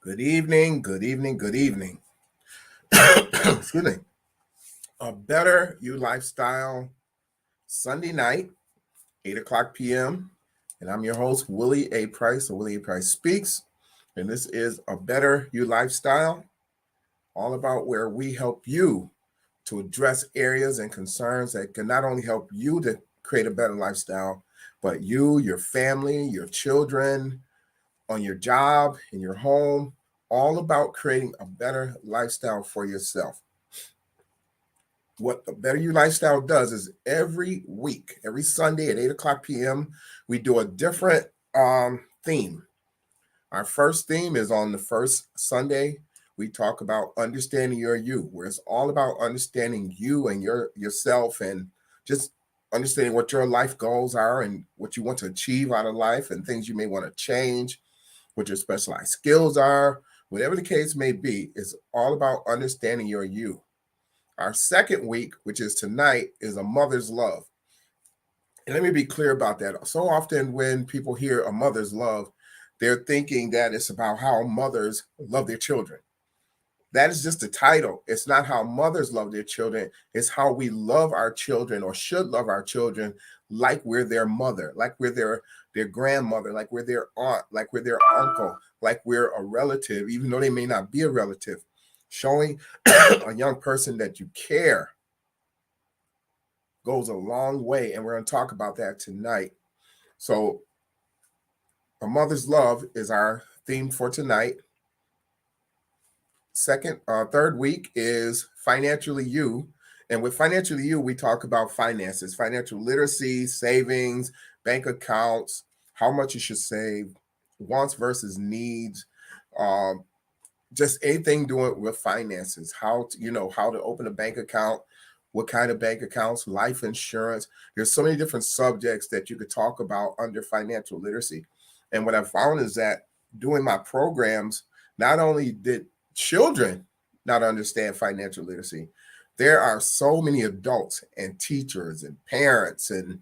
Good evening, good evening, good evening. Excuse me. A Better You Lifestyle, Sunday night, 8 o'clock p.m. And I'm your host, Willie A. Price, or Willie A. Price Speaks. And this is A Better You Lifestyle, all about where we help you to address areas and concerns that can not only help you to create a better lifestyle, but you, your family, your children, on your job, in your home, all about creating a better lifestyle for yourself. What the Better You Lifestyle does is every week, every Sunday at 8 o'clock p.m., we do a different theme. Our first theme is on the first Sunday. We talk about understanding your you, where it's all about understanding you and yourself and just understanding what your life goals are and what you want to achieve out of life and things you may want to change, what your specialized skills are, whatever the case may be. It's all about understanding your you. Our second week, which is tonight, is a mother's love. And let me be clear about that. So often when people hear a mother's love, they're thinking that it's about how mothers love their children. That is just the title. It's not how mothers love their children. It's how we love our children or should love our children like we're their mother, like we're their grandmother, like we're their aunt, like we're their uncle, like we're a relative, even though they may not be a relative. Showing a young person that you care goes a long way, and we're going to talk about that tonight. So, a mother's love is our theme for tonight. Third week is financially you, and with financially you, we talk about finances, financial literacy, savings, bank accounts, how much you should save, wants versus needs, um, just anything doing with finances, how to open a bank account, what kind of bank accounts, life insurance. There's so many different subjects that you could talk about under financial literacy. And what I found is that doing my programs, not only did children not understand financial literacy, there are so many adults and teachers and parents and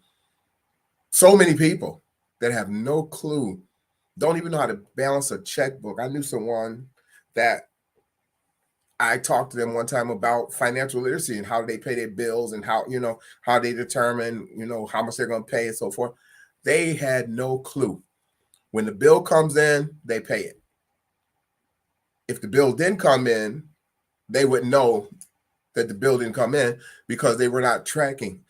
so many people that have no clue, don't even know how to balance a checkbook. I knew someone that I talked to them one time about financial literacy and how they pay their bills and how they determine, how much they're going to pay and so forth. They had no clue. When the bill comes in, they pay it. If the bill didn't come in, they would know that the bill didn't come in because they were not tracking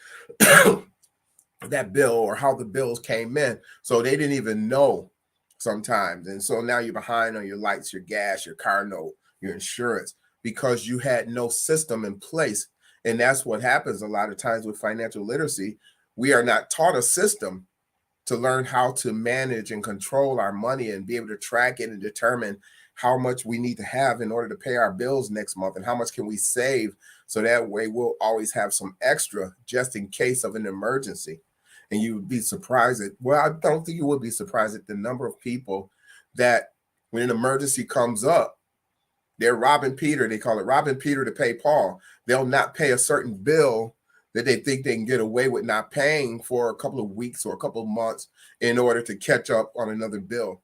that bill or how the bills came in. So they didn't even know sometimes. And so now you're behind on your lights, your gas, your car note, your insurance, because you had no system in place. And that's what happens a lot of times with financial literacy. We are not taught a system to learn how to manage and control our money and be able to track it and determine how much we need to have in order to pay our bills next month and how much can we save so that way we'll always have some extra just in case of an emergency. And you would be surprised I don't think you would be surprised at the number of people that when an emergency comes up, they're robbing Peter. They call it robbing Peter to pay Paul. They'll not pay a certain bill that they think they can get away with not paying for a couple of weeks or a couple of months in order to catch up on another bill.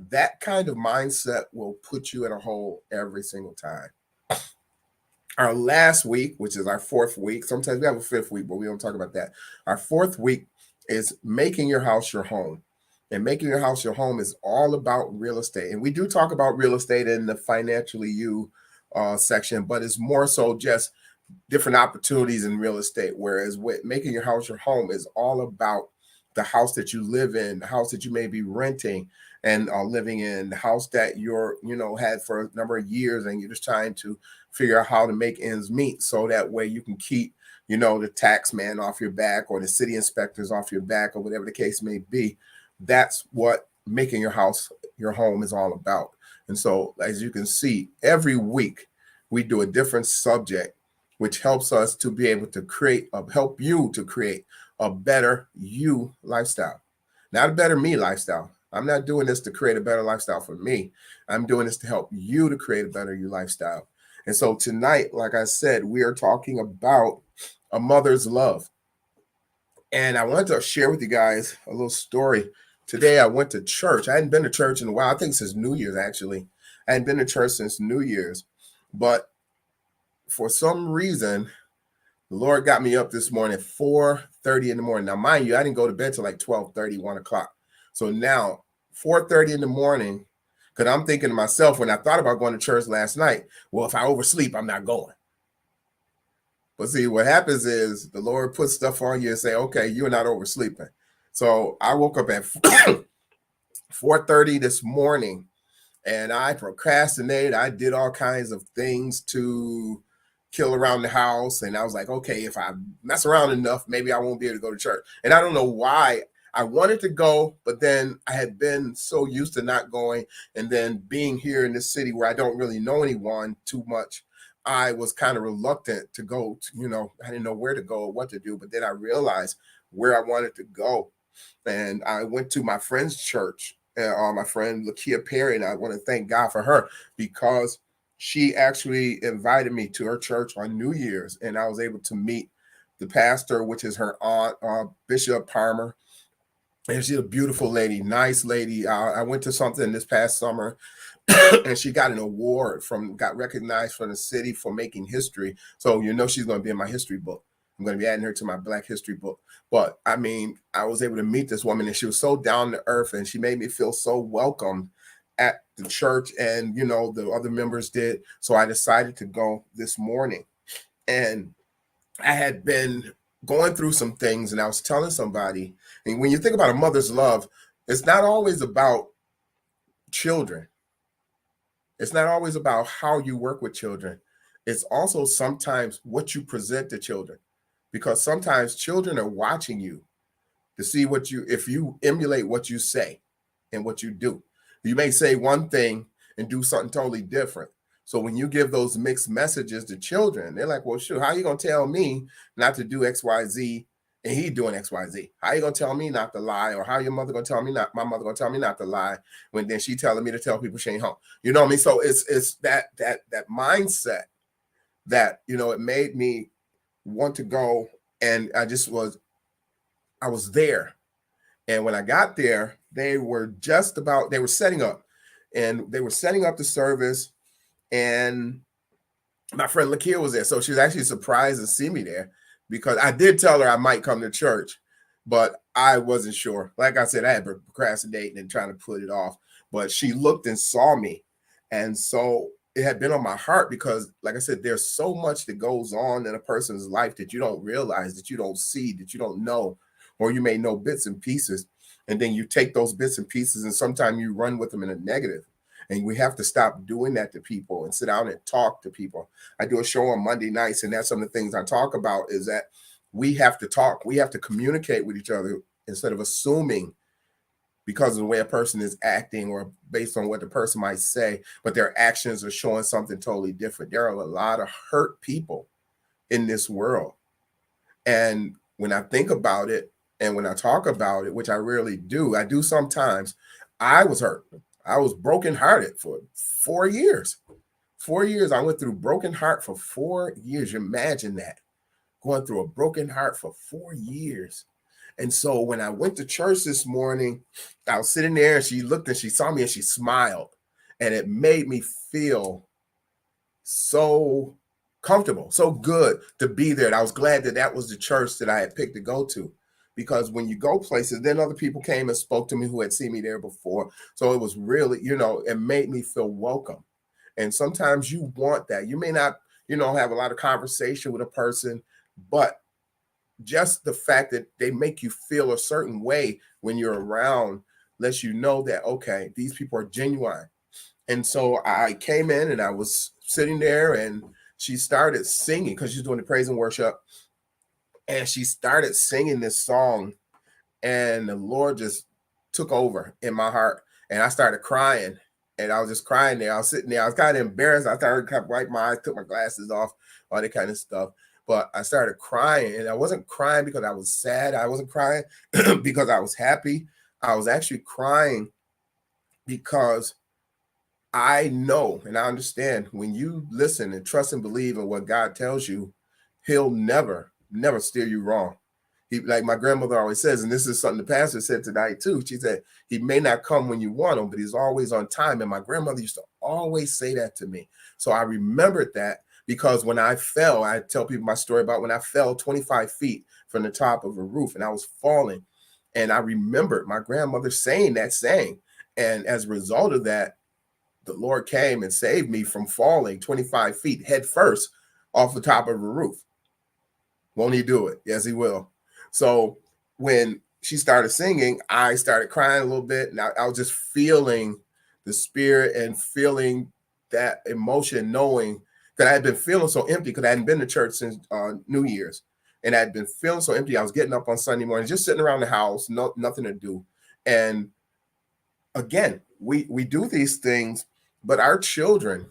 That kind of mindset will put you in a hole every single time. Our last week, which is our fourth week, sometimes we have a fifth week, but we don't talk about that. Our fourth week is making your house your home. And making your house your home is all about real estate. And we do talk about real estate in the financially you section, but it's more so just different opportunities in real estate. Whereas with making your house your home is all about the house that you live in, the house that you may be renting and living in, the house that had for a number of years, and you're just trying to figure out how to make ends meet so that way you can keep the tax man off your back or the city inspectors off your back or whatever the case may be. That's what making your house your home is all about. And so, as you can see, every week we do a different subject, which helps us to be able to help you to create a better you lifestyle, not a better me lifestyle. I'm not doing this to create a better lifestyle for me. I'm doing this to help you to create a better you lifestyle. And so tonight, like I said, we are talking about a mother's love. And I wanted to share with you guys a little story. Today I went to church. I hadn't been to church in a while. I think since New Year's, actually. I hadn't been to church since New Year's, but for some reason, the Lord got me up this morning at 4:30 in the morning. Now, mind you, I didn't go to bed till like 12:30, 1 o'clock. So now 4:30 in the morning, because I'm thinking to myself when I thought about going to church last night, well, if I oversleep, I'm not going. But see, what happens is the Lord puts stuff on you and say, okay, you're not oversleeping. So I woke up at 4:30 this morning and I procrastinated. I did all kinds of things to kill around the house. And I was like, okay, if I mess around enough, maybe I won't be able to go to church. And I don't know why I wanted to go, but then I had been so used to not going. And then being here in this city where I don't really know anyone too much, I was kind of reluctant to go. I didn't know where to go or what to do. But then I realized where I wanted to go. And I went to my friend's church, my friend Lakia Perry, and I want to thank God for her because she actually invited me to her church on New Year's, and I was able to meet the pastor, which is her aunt, Bishop Palmer. And she's a beautiful lady, nice lady. I went to something this past summer, and she got an award got recognized from the city for making history. So she's going to be in my history book. I'm going to be adding her to my Black History book. But I mean, I was able to meet this woman, and she was so down to earth, and she made me feel so welcome at the church, and the other members did. So I decided to go this morning, and I had been going through some things, and I was telling somebody, and when you think about a mother's love, it's not always about children. It's not always about how you work with children. It's also sometimes what you present to children, because sometimes children are watching you to see if you emulate what you say and what you do. You may say one thing and do something totally different. So when you give those mixed messages to children, they're like, well, sure, how are you going to tell me not to do X, Y, Z, and he doing X, Y, Z? How are you going to tell me not to lie? Or how your mother going to tell me not, my mother going to tell me not to lie when then she telling me to tell people she ain't home? You know what I mean? So it's that mindset that, it made me want to go. And I was there. And when I got there, they were setting up, and they were setting up the service, and my friend Lakia was there. So she was actually surprised to see me there, because I did tell her I might come to church, but I wasn't sure. Like I said, I had been procrastinating and trying to put it off, but she looked and saw me. And so it had been on my heart because, like I said, there's so much that goes on in a person's life that you don't realize, that you don't see, that you don't know, or you may know bits and pieces. And then you take those bits and pieces and sometimes you run with them in a negative. And we have to stop doing that to people and sit down and talk to people. I do a show on Monday nights, and that's some of the things I talk about is that we have to talk. We have to communicate with each other instead of assuming because of the way a person is acting or based on what the person might say, but their actions are showing something totally different. There are a lot of hurt people in this world. And when I think about it and when I talk about it, which I rarely do, I do sometimes, I was hurt. I was brokenhearted for 4 years. 4 years, I went through broken heart for 4 years. You imagine that, going through a broken heart for 4 years. And so when I went to church this morning, I was sitting there and she looked and she saw me and she smiled. And it made me feel so comfortable, so good to be there. And I was glad that that was the church that I had picked to go to. Because when you go places, then other people came and spoke to me who had seen me there before. So it was really, it made me feel welcome. And sometimes you want that. You may not, have a lot of conversation with a person, but just the fact that they make you feel a certain way when you're around lets you know that, okay, these people are genuine. And so I came in and I was sitting there and she started singing because she's doing the praise and worship. And she started singing this song and the Lord just took over in my heart. And I started crying and I was just crying there. I was sitting there. I was kind of embarrassed. I started to wipe my eyes, took my glasses off, all that kind of stuff. But I started crying, and I wasn't crying because I was sad. I wasn't crying because I was happy. I was actually crying because I know and I understand when you listen and trust and believe in what God tells you, he'll never steer you wrong. He, like my grandmother always says, and this is something the pastor said tonight too. She said, he may not come when you want him, but he's always on time. And my grandmother used to always say that to me. So I remembered that because when I fell, I tell people my story about when I fell 25 feet from the top of a roof and I was falling. And I remembered my grandmother saying that saying. And as a result of that, the Lord came and saved me from falling 25 feet head first off the top of a roof. Won't he do it? Yes, he will. So when she started singing, I started crying a little bit. And I was just feeling the spirit and feeling that emotion, knowing that I had been feeling so empty because I hadn't been to church since New Year's. And I had been feeling so empty. I was getting up on Sunday morning, just sitting around the house, nothing to do. And again, we do these things, but our children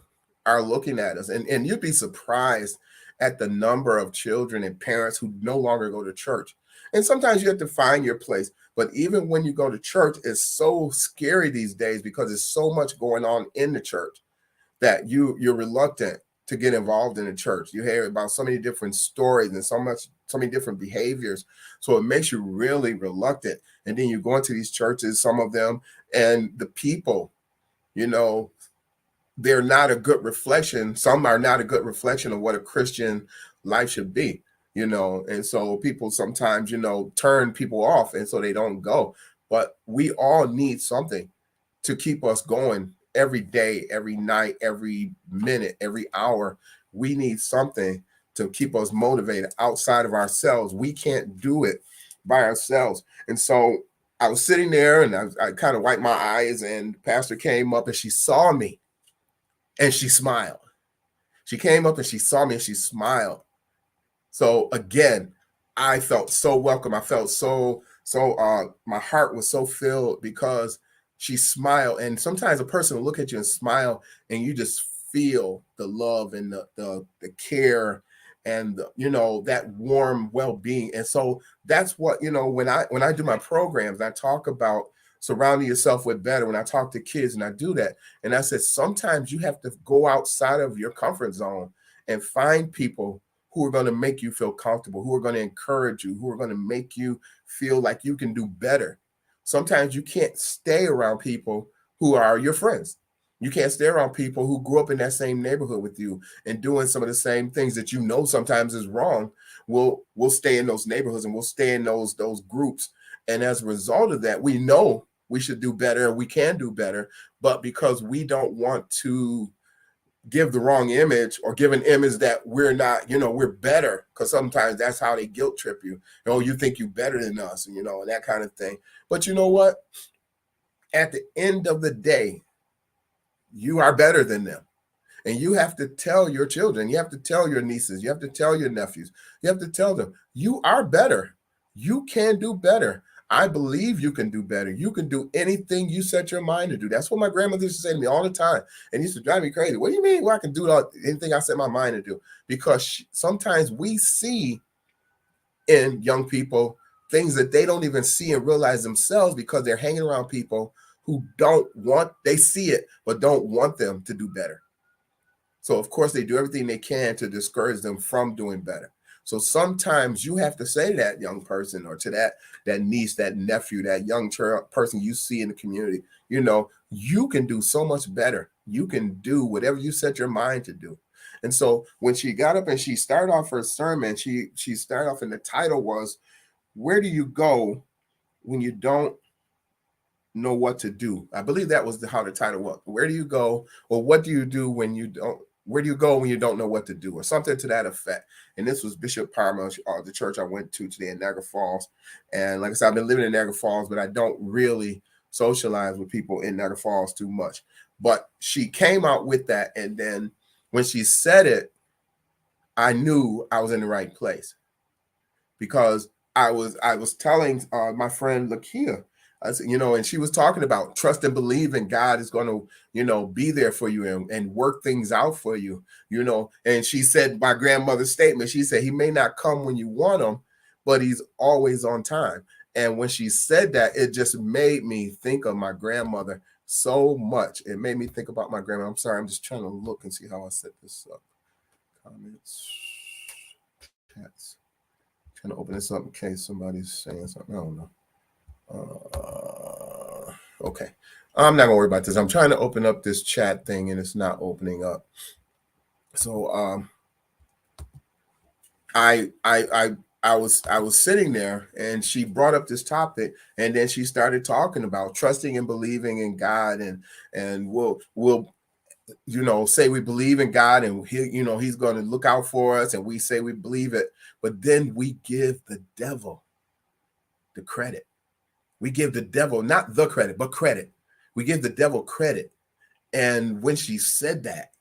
are looking at us, and you'd be surprised at the number of children and parents who no longer go to church. And sometimes you have to find your place. But even when you go to church, it's so scary these days because there's so much going on in the church that you're reluctant to get involved in the church. You hear about so many different stories and so many different behaviors. So it makes you really reluctant. And then you go into these churches, some of them, and the people, you know, they're not a good reflection. Some are not a good reflection of what a Christian life should be, and so people sometimes, turn people off and so they don't go. But we all need something to keep us going every day, every night, every minute, every hour. We need something to keep us motivated outside of ourselves. We can't do it by ourselves. And so I was sitting there and I kind of wiped my eyes, and the pastor came up and she saw me and she smiled. She came up and she saw me and she smiled. So again, I felt so welcome. I felt my heart was so filled because she smiled. And sometimes a person will look at you and smile and you just feel the love and the care and that warm well-being. And so that's what, when I do my programs, I talk about surrounding yourself with better. When I talk to kids and I do that, and I said, sometimes you have to go outside of your comfort zone and find people who are going to make you feel comfortable, who are going to encourage you, who are going to make you feel like you can do better. Sometimes you can't stay around people who are your friends. You can't stay around people who grew up in that same neighborhood with you and doing some of the same things that sometimes is wrong. We'll stay in those neighborhoods and we'll stay in those groups. And as a result of that, we know we should do better, we can do better, but because we don't want to give the wrong image or give an image that we're not, we're better, because sometimes that's how they guilt trip you. Oh, you think you're better than us, and that kind of thing. But you know what? At the end of the day, you are better than them. And you have to tell your children, you have to tell your nieces, you have to tell your nephews, you have to tell them, you are better. You can do better. I believe you can do better. You can do anything you set your mind to do. That's what my grandmother used to say to me all the time. And used to drive me crazy. What do you mean? Well, I can do anything I set my mind to do? Because sometimes we see in young people things that they don't even see and realize themselves because they're hanging around people who they see it, but don't want them to do better. So, of course, they do everything they can to discourage them from doing better. So sometimes you have to say to that young person or to that niece, that nephew, that young person you see in the community, you can do so much better. You can do whatever you set your mind to do. And so when she got up and she started off her sermon, she started off and the title was, "Where do you go when you don't know what to do?" I believe that was how the title was. Where do you go, or what do you do when you don't? Where do you go when you don't know what to do, or something to that effect? And this was Bishop Parma, the church I went to today in Niagara Falls. And like I said, I've been living in Niagara Falls, but I don't really socialize with people in Niagara Falls too much. But she came out with that, and then when she said it, I knew I was in the right place, because I was telling my friend Lakia, I said, and she was talking about trust and believe in God is going to, be there for you and work things out for you, and she said my grandmother's statement, she said, he may not come when you want him, but he's always on time. And when she said that, it just made me think of my grandmother so much. It made me think about my grandma. I'm sorry, I'm just trying to look and see how I set this up. Comments, chats. Trying to open this up in case somebody's saying something. I don't know. Okay. I'm not gonna worry about this. I'm trying to open up this chat thing and it's not opening up. So I was sitting there and she brought up this topic, and then she started talking about trusting and believing in God, and we'll say we believe in God, and he's going to look out for us, and we say we believe it, but then we give the devil the credit. We give the devil not the credit, but credit. We give the devil credit. And when she said that,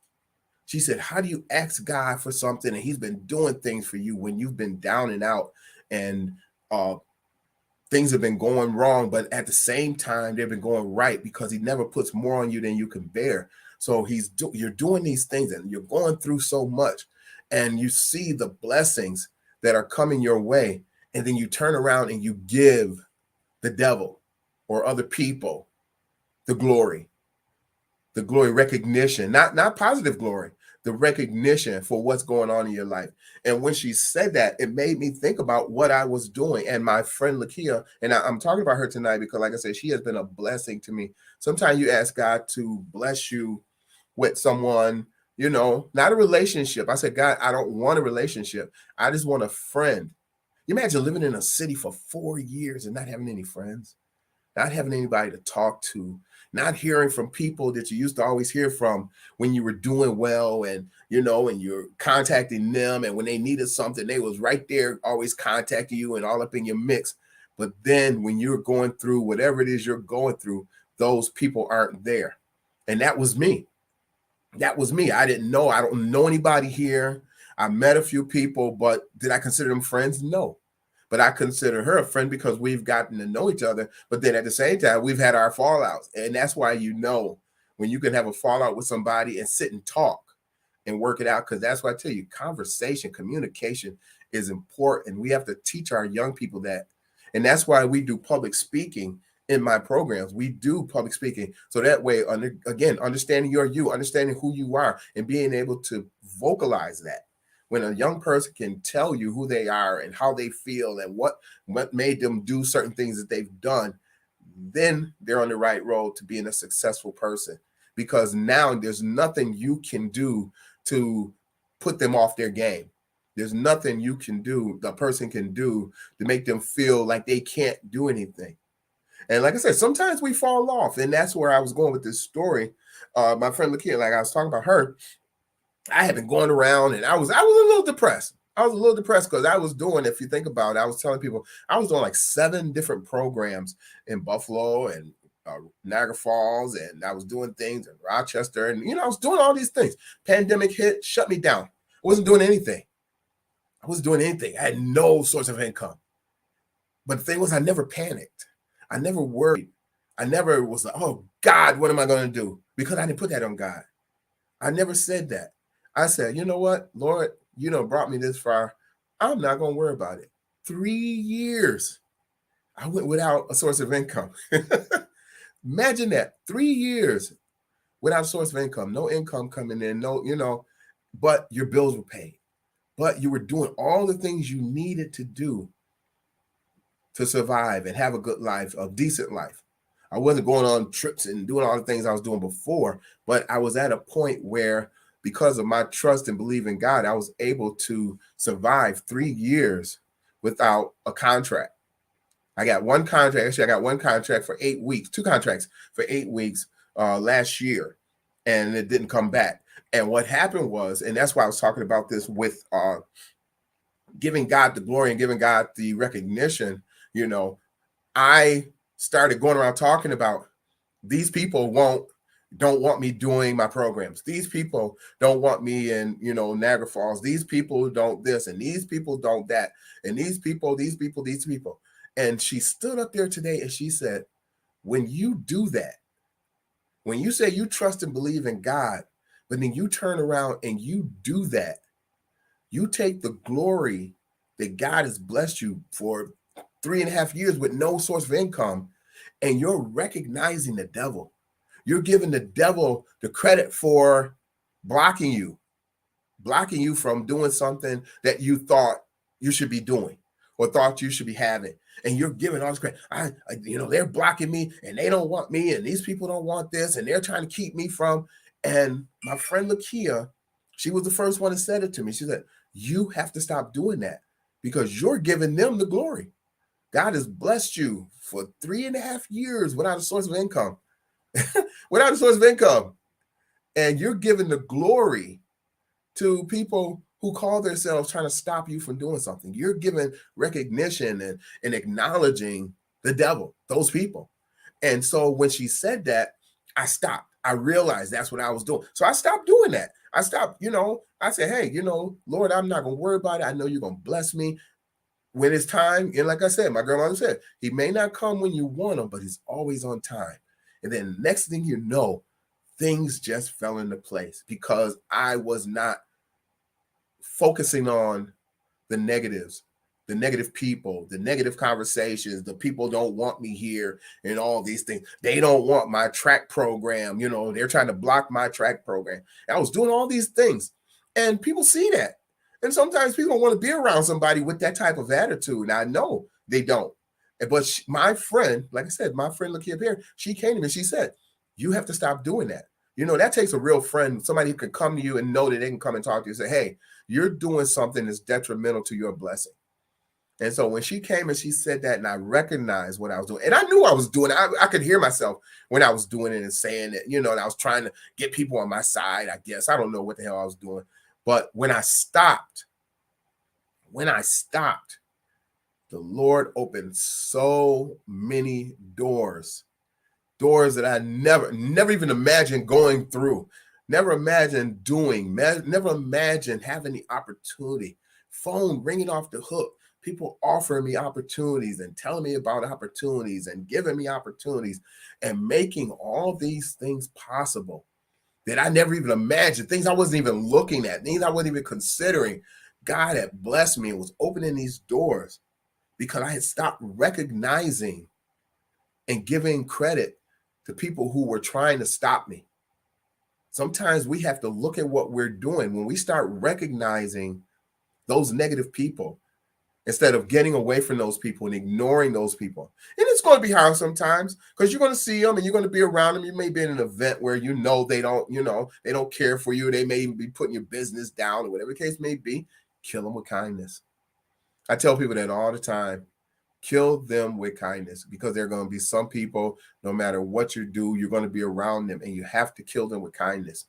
she said, how do you ask God for something and he's been doing things for you when you've been down and out, and things have been going wrong, but at the same time, they've been going right, because he never puts more on you than you can bear. So you're doing these things and you're going through so much, and you see the blessings that are coming your way. And then you turn around and you give the devil or other people the glory, recognition, not positive glory, the recognition for what's going on in your life. And when she said that, it made me think about what I was doing. And my friend Lakia, and I'm talking about her tonight because, like I said, she has been a blessing to me. Sometimes you ask God to bless you with someone, not a relationship. I said, God, I don't want a relationship. I just want a friend. You imagine living in a city for 4 years and not having any friends, not having anybody to talk to, not hearing from people that you used to always hear from when you were doing well, and and you're contacting them, and when they needed something, they was right there always contacting you and all up in your mix. But then when you're going through whatever it is you're going through, those people aren't there. And that was me. I don't know anybody here. I met a few people, but did I consider them friends? No. But I consider her a friend because we've gotten to know each other. But then at the same time, we've had our fallouts. And that's why, when you can have a fallout with somebody and sit and talk and work it out, because that's why I tell you, conversation, communication is important. We have to teach our young people that. And that's why we do public speaking in my programs. We do public speaking. So that way, understanding understanding who you are, and being able to vocalize that. When a young person can tell you who they are and how they feel and what made them do certain things that they've done, then they're on the right road to being a successful person. Because now there's nothing you can do to put them off their game. There's nothing the person can do to make them feel like they can't do anything. And like I said, sometimes we fall off. And that's where I was going with this story. My friend Lakia, like I was talking about her, I had been going around, and I was a little depressed. I was a little depressed because I was doing, if you think about it, I was telling people I was doing like 7 different programs in Buffalo and Niagara Falls, and I was doing things in Rochester, and I was doing all these things. Pandemic hit, shut me down. I wasn't doing anything. I had no source of income. But the thing was, I never panicked. I never worried. I never was like, oh God, what am I going to do? Because I didn't put that on God. I never said that. I said, you know what, Lord, you done brought me this far. I'm not going to worry about it. 3 years, I went without a source of income. Imagine that, 3 years without a source of income, no income coming in, but your bills were paid. But you were doing all the things you needed to do to survive and have a good life, a decent life. I wasn't going on trips and doing all the things I was doing before, but I was at a point where, because of my trust and belief in God, I was able to survive 3 years without a contract. I got one contract. Actually, I got one contract for 8 weeks, 2 contracts for 8 weeks last year, and it didn't come back. And what happened was, and that's why I was talking about this with giving God the glory and giving God the recognition, I started going around talking about, these people don't want me doing my programs. These people don't want me in, Niagara Falls. These people don't this, and these people don't that, and these people. And she stood up there today and she said, when you do that, when you say you trust and believe in God, but then you turn around and you do that, you take the glory that God has blessed you for 3.5 years with no source of income, and you're recognizing the devil. You're giving the devil the credit for blocking you from doing something that you thought you should be doing or thought you should be having. and you're giving all this credit. They're blocking me and they don't want me, and these people don't want this, and they're trying to keep me from. And my friend Lakia, she was the first one that said it to me. She said, you have to stop doing that because you're giving them the glory. God has blessed you for 3.5 years without a source of income, without a source of income. And you're giving the glory to people who call themselves trying to stop you from doing something. You're giving recognition and acknowledging the devil, those people. And so when she said that, I stopped. I realized that's what I was doing. So I stopped doing that. I stopped, I said, hey, Lord, I'm not going to worry about it. I know you're going to bless me when it's time. And like I said, my grandmother said, he may not come when you want him, but he's always on time. And then next thing you know, things just fell into place because I was not focusing on the negatives, the negative people, the negative conversations, the people don't want me here and all these things. They don't want my track program. They're trying to block my track program. I was doing all these things and people see that. And sometimes people don't want to be around somebody with that type of attitude. And I know they don't. But my friend, like I said, my friend Lakia Perry, she came to me and she said, you have to stop doing that. That takes a real friend, somebody who can come to you and know that they can come and talk to you and say, hey, you're doing something that's detrimental to your blessing. And so when she came and she said that, and I recognized what I was doing, and I knew I was doing it. I could hear myself when I was doing it and saying it, and I was trying to get people on my side, I guess. I don't know what the hell I was doing. But when I stopped, the Lord opened so many doors that I never even imagined going through, never imagined doing, never imagined having the opportunity. Phone ringing off the hook, people offering me opportunities and telling me about opportunities and giving me opportunities and making all these things possible that I never even imagined, things I wasn't even looking at, things I wasn't even considering. God had blessed me and was opening these doors because I had stopped recognizing and giving credit to people who were trying to stop me. Sometimes we have to look at what we're doing when we start recognizing those negative people instead of getting away from those people and ignoring those people. And it's going to be hard sometimes because you're going to see them and you're going to be around them. You may be in an event where they don't care for you. They may even be putting your business down or whatever the case may be. Kill them with kindness. I tell people that all the time. Kill them with kindness because there are going to be some people, no matter what you do, you're going to be around them and you have to kill them with kindness.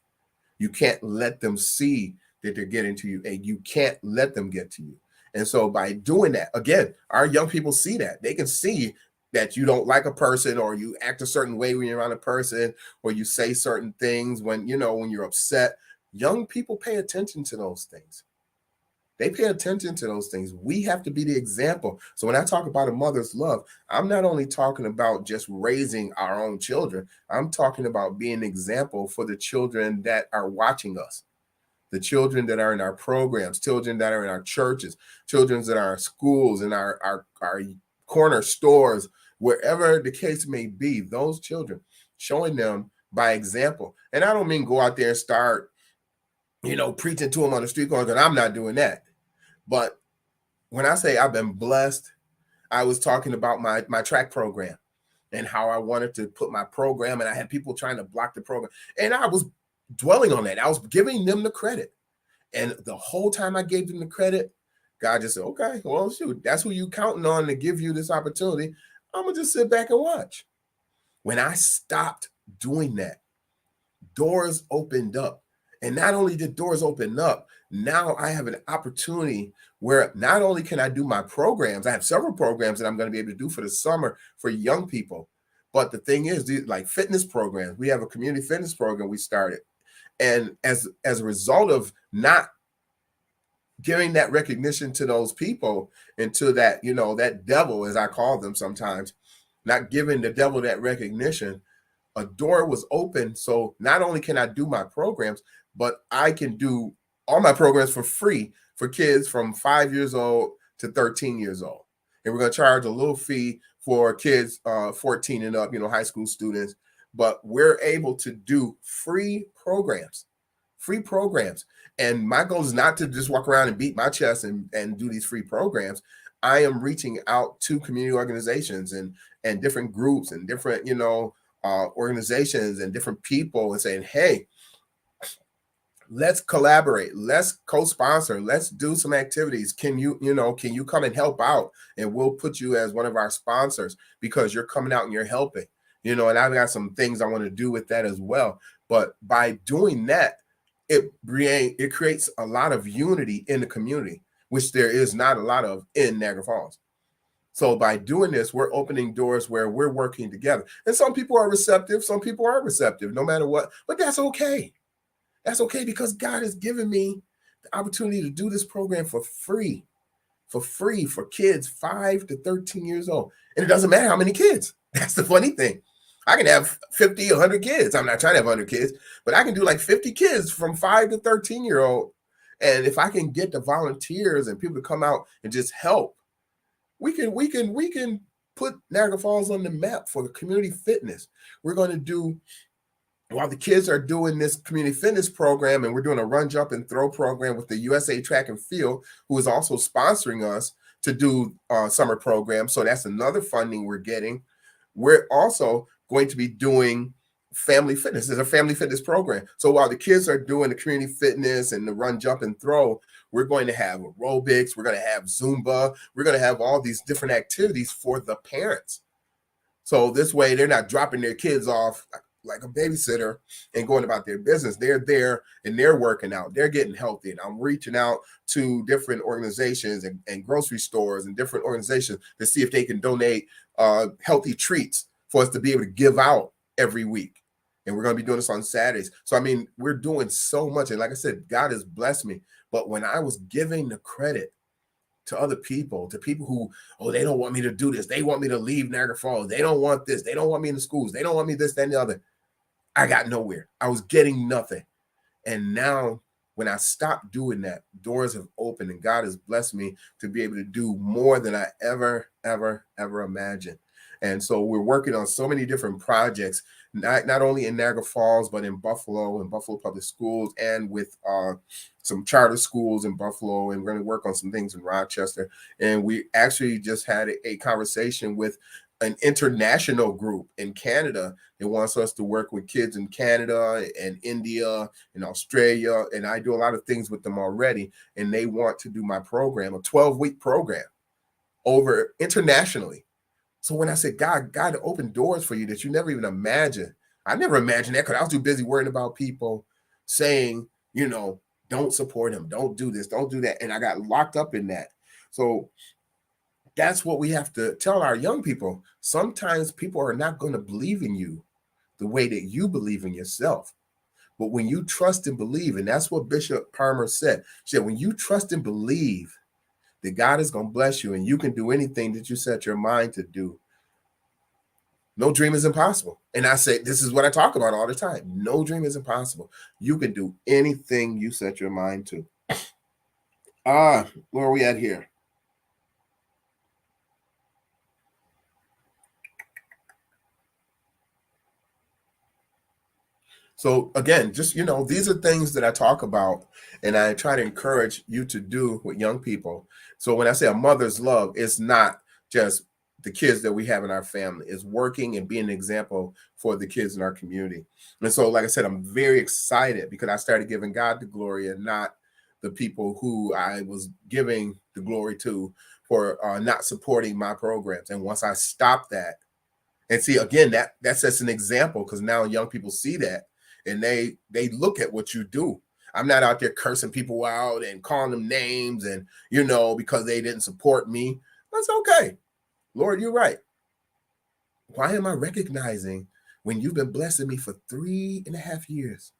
You can't let them see that they're getting to you and you can't let them get to you. And so by doing that, again, our young people see that. They can see that you don't like a person or you act a certain way when you're around a person or you say certain things when you're upset. Young people pay attention to those things. They pay attention to those things. We have to be the example. So when I talk about a mother's love, I'm not only talking about just raising our own children. I'm talking about being an example for the children that are watching us, the children that are in our programs, children that are in our churches, children that are in our schools, in our corner stores, wherever the case may be, those children, showing them by example. And I don't mean go out there and start, preaching to them on the street corner, because I'm not doing that. But when I say I've been blessed, I was talking about my track program and how I wanted to put my program, and I had people trying to block the program. And I was dwelling on that. I was giving them the credit. And the whole time I gave them the credit, God just said, okay, well, shoot, that's who you counting on to give you this opportunity. I'm going to just sit back and watch. When I stopped doing that, doors opened up. And not only did doors open up, now I have an opportunity where not only can I do my programs, I have several programs that I'm going to be able to do for the summer for young people. But the thing is, like fitness programs, we have a community fitness program we started. And as a result of not giving that recognition to those people and to that, that devil, as I call them sometimes, not giving the devil that recognition, a door was open. So not only can I do my programs, but I can do all my programs for free for kids from 5 years old to 13 years old. And we're going to charge a little fee for kids 14 and up, high school students. But we're able to do free programs. And my goal is not to just walk around and beat my chest and do these free programs. I am reaching out to community organizations and different groups and different, organizations and different people and saying, hey, let's collaborate, let's co-sponsor, let's do some activities. Can you come and help out, and we'll put you as one of our sponsors because you're coming out and you're helping. And I've got some things I want to do with that as well. But by doing that, it creates a lot of unity in the community, which there is not a lot of in Niagara Falls. So by doing this, we're opening doors where we're working together. And some people are receptive, some people aren't receptive, no matter what, but that's okay. That's okay, because God has given me the opportunity to do this program for free for kids 5 to 13 years old. And it doesn't matter how many kids. That's the funny thing. I can have 50, 100 kids. I'm not trying to have 100 kids, but I can do like 50 kids from 5 to 13-year-old. And if I can get the volunteers and people to come out and just help, we can put Niagara Falls on the map for community fitness. We're going to do, while the kids are doing this community fitness program, and we're doing a run, jump, and throw program with the USA Track and Field, who is also sponsoring us to do summer programs. So that's another funding we're getting. We're also going to be doing family fitness. It's a family fitness program. So while the kids are doing the community fitness and the run, jump, and throw, we're going to have aerobics, we're going to have Zumba, we're going to have all these different activities for the parents. So this way, they're not dropping their kids off like a babysitter and going about their business. They're there and they're working out. They're getting healthy. And I'm reaching out to different organizations and grocery stores and different organizations to see if they can donate healthy treats for us to be able to give out every week. And we're going to be doing this on Saturdays. So, I mean, we're doing so much. And like I said, God has blessed me. But when I was giving the credit to other people, to people who, oh, they don't want me to do this, they want me to leave Niagara Falls, they don't want this, they don't want me in the schools, they don't want me this, that, and the other, I got nowhere. I was getting nothing. And now when I stopped doing that, doors have opened and God has blessed me to be able to do more than I ever imagined. And so we're working on so many different projects, not only in Niagara Falls, but in Buffalo and Buffalo Public Schools, and with some charter schools in Buffalo. And we're going to work on some things in Rochester. And we actually just had a conversation with an international group in Canada that wants us to work with kids in Canada and India and Australia. And I do a lot of things with them already. And they want to do my program, a 12-week program over internationally. So when I said, God opened doors for you that you never even imagined. I never imagined that because I was too busy worrying about people saying, don't support him, don't do this, don't do that. And I got locked up in that. So that's what we have to tell our young people. Sometimes people are not going to believe in you the way that you believe in yourself. But when you trust and believe, and that's what Bishop Palmer said, she said, when you trust and believe that God is going to bless you and you can do anything that you set your mind to do, no dream is impossible. And I say, this is what I talk about all the time. No dream is impossible. You can do anything you set your mind to. Where are we at here? So again, just, these are things that I talk about and I try to encourage you to do with young people. So when I say a mother's love, it's not just the kids that we have in our family. It's working and being an example for the kids in our community. And so, like I said, I'm very excited because I started giving God the glory and not the people who I was giving the glory to for not supporting my programs. And once I stopped that, and see, again, that sets an example, because now young people see that and they look at what you do. I'm not out there cursing people out and calling them names and, because they didn't support me. That's okay. Lord, you're right. Why am I recognizing when you've been blessing me for 3.5 years?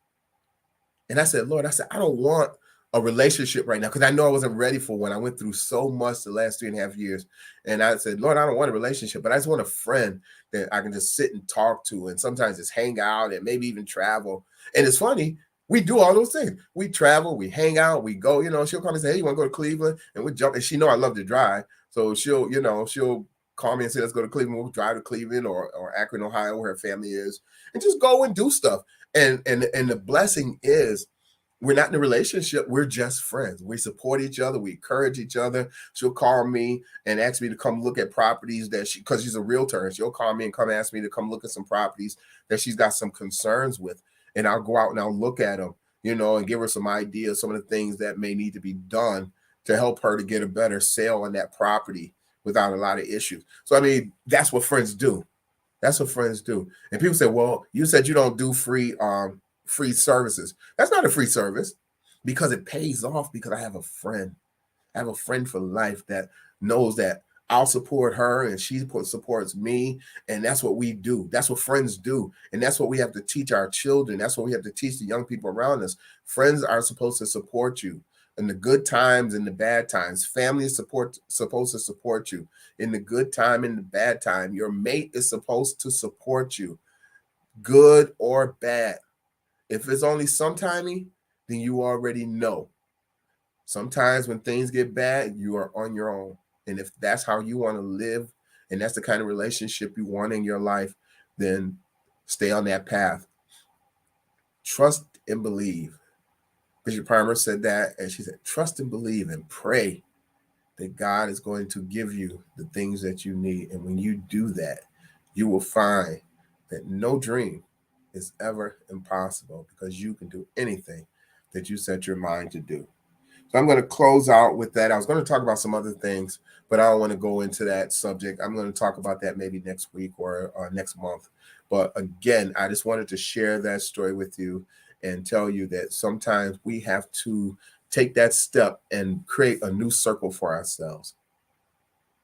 And I said, Lord, I don't want a relationship right now, because I know I wasn't ready for one. I went through so much the last 3.5 years. And I said, Lord, I don't want a relationship, but I just want a friend that I can just sit and talk to, and sometimes just hang out and maybe even travel. And it's funny, we do all those things. We travel, we hang out, we go, she'll call me and say, hey, you want to go to Cleveland? And we jump, and she know I love to drive. So she'll call me and say, let's go to Cleveland. We'll drive to Cleveland or Akron, Ohio, where her family is, and just go and do stuff. And the blessing is, We're not in a relationship. We're just friends. We support each other. We encourage each other. She'll call me and ask me to come look at properties that because she's a realtor, and she'll call me and come ask me to come look at some properties that she's got some concerns with. And I'll go out and I'll look at them, and give her some ideas, some of the things that may need to be done to help her to get a better sale on that property without a lot of issues. So, I mean, that's what friends do. That's what friends do. And people say, well, you said you don't do free services. That's not a free service because it pays off because I have a friend. I have a friend for life that knows that I'll support her and she supports me. And that's what we do. That's what friends do. And that's what we have to teach our children. That's what we have to teach the young people around us. Friends are supposed to support you in the good times and the bad times. Family is supposed to support you in the good time and the bad time. Your mate is supposed to support you, good or bad. If it's only sometimey, then you already know. Sometimes when things get bad, you are on your own. And if that's how you want to live, and that's the kind of relationship you want in your life, then stay on that path. Trust and believe. Bishop Palmer said that, and she said, trust and believe and pray that God is going to give you the things that you need. And when you do that, you will find that no dream is ever impossible because you can do anything that you set your mind to do. So I'm going to close out with that. I was going to talk about some other things, but I don't want to go into that subject. I'm going to talk about that maybe next week or next month. But again, I just wanted to share that story with you and tell you that sometimes we have to take that step and create a new circle for ourselves.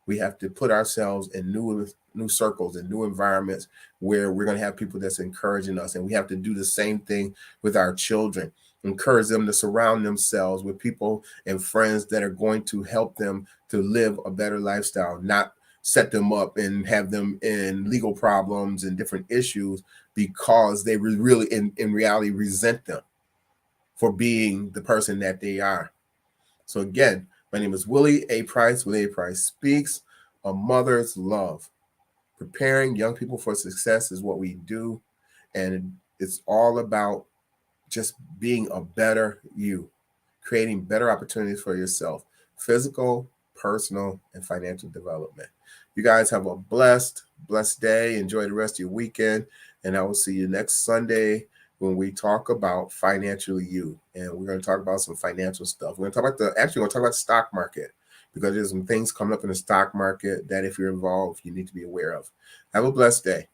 We have to put ourselves in new circles and new environments where we're going to have people that's encouraging us. And we have to do the same thing with our children. Encourage them to surround themselves with people and friends that are going to help them to live a better lifestyle, not set them up and have them in legal problems and different issues because they really, in reality, resent them for being the person that they are. So again, my name is Willie A. Price. Willie A. Price Speaks, A Mother's Love. Preparing young people for success is what we do. And it's all about just being a better you, creating better opportunities for yourself, physical, personal, and financial development. You guys have a blessed day. Enjoy the rest of your weekend. And I will see you next Sunday when we talk about financially you. And we're going to talk about some financial stuff. We're going to talk about the stock market because there's some things coming up in the stock market that if you're involved, you need to be aware of. Have a blessed day.